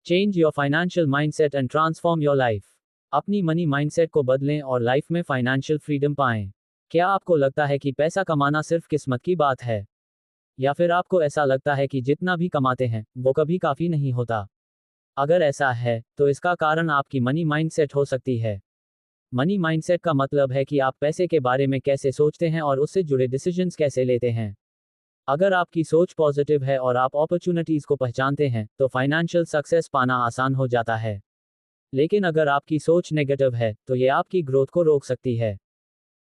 Change your financial mindset and transform your life. अपनी money mindset को बदलें और लाइफ में फाइनेंशियल फ्रीडम पाएं। क्या आपको लगता है कि पैसा कमाना सिर्फ किस्मत की बात है? या फिर आपको ऐसा लगता है कि जितना भी कमाते हैं वो कभी काफ़ी नहीं होता? अगर ऐसा है तो इसका कारण आपकी मनी माइंडसेट हो सकती है। मनी माइंडसेट का मतलब है कि आप पैसे के बारे में कैसे सोचते हैं और उससे जुड़े डिसीजंस कैसे लेते हैं। अगर आपकी सोच पॉजिटिव है और आप अपॉर्चुनिटीज को पहचानते हैं तो फाइनेंशियल सक्सेस पाना आसान हो जाता है। लेकिन अगर आपकी सोच नेगेटिव है तो ये आपकी ग्रोथ को रोक सकती है।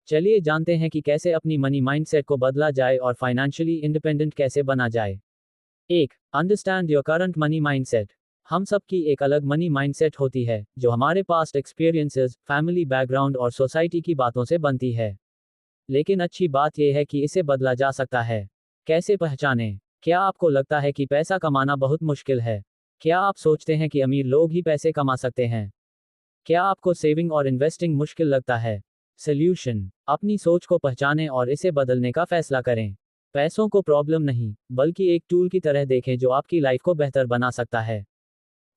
चलिए जानते हैं कि कैसे अपनी मनी माइंडसेट को बदला जाए और फाइनेंशियली इंडिपेंडेंट कैसे बना जाए। 1. Understand your current money mindset. हम सब की एक अलग मनी माइंडसेट होती है जो हमारे पास्ट एक्सपीरियंसेस, फैमिली बैकग्राउंड और सोसाइटी की बातों से बनती है। लेकिन अच्छी बात यह है कि इसे बदला जा सकता है। कैसे पहचानें? क्या आपको लगता है कि पैसा कमाना बहुत मुश्किल है? क्या आप सोचते हैं कि अमीर लोग ही पैसे कमा सकते हैं? क्या आपको सेविंग और इन्वेस्टिंग मुश्किल लगता है? सॉल्यूशन: अपनी सोच को पहचानें और इसे बदलने का फैसला करें। पैसों को प्रॉब्लम नहीं, बल्कि एक टूल की तरह देखें जो आपकी लाइफ को बेहतर बना सकता है।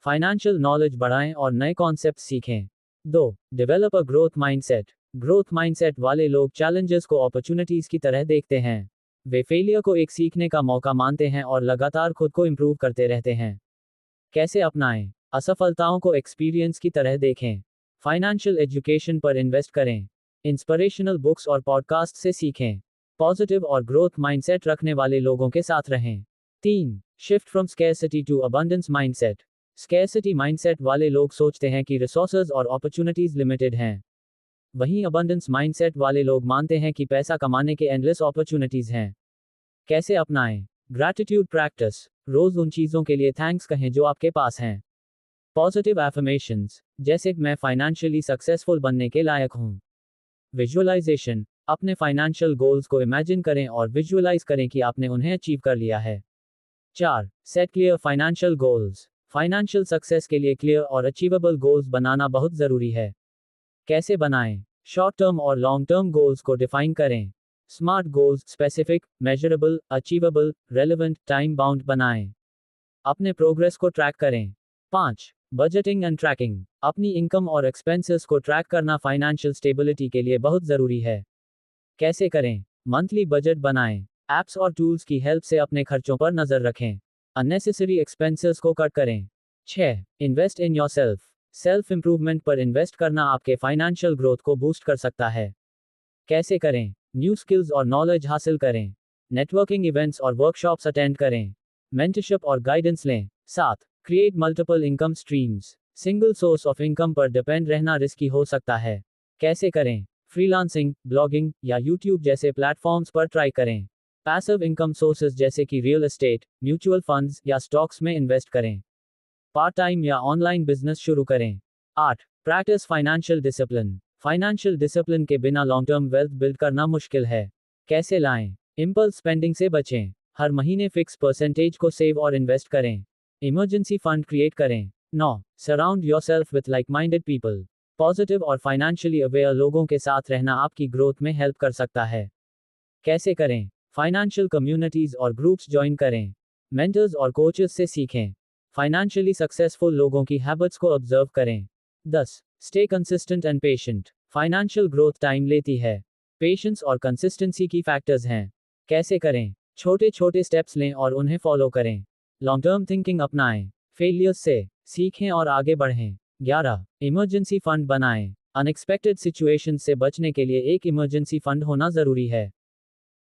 फाइनेंशियल नॉलेज बढ़ाएं और नए कॉन्सेप्ट सीखें। 2. Develop a growth mindset. Growth mindset वाले लोग चैलेंजेस को अपॉर्चुनिटीज की तरह देखते हैं। वे फेलियर को एक सीखने का मौका मानते हैं और लगातार खुद को इम्प्रूव करते रहते हैं। कैसे अपनाएं? असफलताओं को एक्सपीरियंस की तरह देखें। फाइनेंशियल एजुकेशन पर इन्वेस्ट करें। इंस्पिरेशनल बुक्स और पॉडकास्ट से सीखें। पॉजिटिव और ग्रोथ माइंडसेट रखने वाले लोगों के साथ रहें। 3. Shift from scarcity to abundance mindset. Scarcity mindset वाले लोग सोचते हैं कि रिसोर्सेज और अपॉर्चुनिटीज लिमिटेड हैं। वहीं अबंडेंस माइंडसेट वाले लोग मानते हैं कि पैसा कमाने के एंडलेस अपॉर्चुनिटीज हैं। कैसे अपनाएं? Gratitude practice. रोज उन चीजों के लिए थैंक्स कहें जो आपके पास हैं। पॉजिटिव एफर्मेशंस, जैसे मैं फाइनेंशियली सक्सेसफुल बनने के लायक हूं। विजुअलाइजेशन, अपने फाइनेंशियल गोल्स को इमेजिन करें और विजुअलाइज करें कि आपने उन्हें अचीव कर लिया है। 4. Set clear financial goals. Financial success के लिए क्लियर और अचीवेबल गोल्स बनाना बहुत जरूरी है। कैसे बनाएं? शॉर्ट टर्म और लॉन्ग टर्म गोल्स को डिफाइन करें। Smart goals specific, measurable, achievable, relevant, time bound बनाएं। अपने प्रोग्रेस को ट्रैक करें। 5. Budgeting and tracking. अपनी इनकम और एक्सपेंसेस को ट्रैक करना फाइनेंशियल स्टेबिलिटी के लिए बहुत जरूरी है। कैसे करें? मंथली बजट बनाएं। एप्स और टूल्स की हेल्प से अपने खर्चों पर नजर रखें। अननेसेसरी एक्सपेंसेस को कट करें। 6. Invest in yourself. Self improvement पर इन्वेस्ट करना आपके फाइनेंशियल ग्रोथ को बूस्ट कर सकता है। कैसे करें? न्यू स्किल्स और नॉलेज हासिल करें। नेटवर्किंग इवेंट्स और वर्कशॉप्स अटेंड करें। मेंटरशिप और गाइडेंस लें। 7. Create multiple income streams. Single source of income पर डिपेंड रहना रिस्की हो सकता है। कैसे करें? फ्रीलांसिंग, ब्लॉगिंग या यूट्यूब जैसे प्लेटफॉर्म्स पर ट्राई करें। पैसिव इनकम सोर्सेज जैसे कि रियल एस्टेट, म्यूचुअल फंड्स या स्टॉक्स में इन्वेस्ट करें। पार्ट टाइम या ऑनलाइन बिजनेस शुरू करें। 8. Practice financial discipline. Financial discipline के बिना लॉन्ग टर्म वेल्थ बिल्ड करना मुश्किल है। कैसे लाएं? इम्पल्स स्पेंडिंग से बचें। हर महीने फिक्स परसेंटेज को सेव और इन्वेस्ट करें। इमरजेंसी फंड क्रिएट करें। 9. Surround yourself with like minded people. Positive और फाइनेंशियली अवेयर लोगों के साथ रहना आपकी ग्रोथ में हेल्प कर सकता है। कैसे करें? फाइनेंशियल कम्युनिटीज और ग्रुप्स ज्वाइन करें। मेंटर्स और कोचेस से सीखें। फाइनेंशियली सक्सेसफुल लोगों की हैबिट्स को ऑब्जर्व करें। 10. Stay consistent and patient. Financial growth time लेती है। पेशेंस और कंसिस्टेंसी की फैक्टर्स हैं। कैसे करें? छोटे छोटे स्टेप्स लें और उन्हें फॉलो करें। लॉन्ग टर्म थिंकिंग अपनाएं। फेलियर्स से सीखें और आगे बढ़ें। 11. इमरजेंसी फंड बनाएं। अनएक्सपेक्टेड सिचुएशंस से बचने के लिए एक इमरजेंसी फंड होना जरूरी है।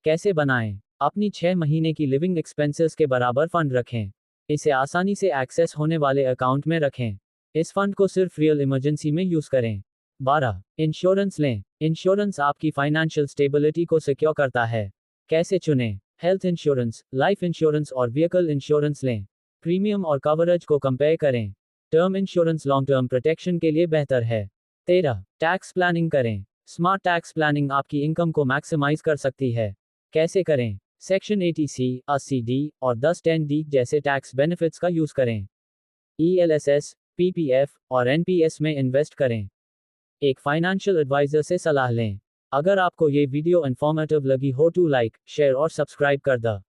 कैसे बनाएं? अपनी 6 महीने की लिविंग एक्सपेंसेस के बराबर फंड रखें। इसे आसानी से एक्सेस होने वाले अकाउंट में रखें। इस फंड को सिर्फ रियल इमरजेंसी में यूज करें। 12. इंश्योरेंस लें। इंश्योरेंस आपकी फाइनेंशियल स्टेबिलिटी को सिक्योर करता है। कैसे चुनें? हेल्थ इंश्योरेंस, लाइफ इंश्योरेंस और व्हीकल इंश्योरेंस लें। प्रीमियम और कवरेज को कंपेयर करें। Term insurance long term protection के लिए बेहतर है। 13. टैक्स प्लानिंग करें। स्मार्ट टैक्स प्लानिंग आपकी इनकम को मैक्सिमाइज कर सकती है। कैसे करें? सेक्शन 80C, 80D और 1010D जैसे टैक्स बेनिफिट्स का यूज करें। ELSS, PPF और NPS में इन्वेस्ट करें। एक फाइनेंशियल एडवाइजर से सलाह लें। अगर आपको ये वीडियो इन्फॉर्मेटिव लगी हो तो लाइक, शेयर और सब्सक्राइब कर द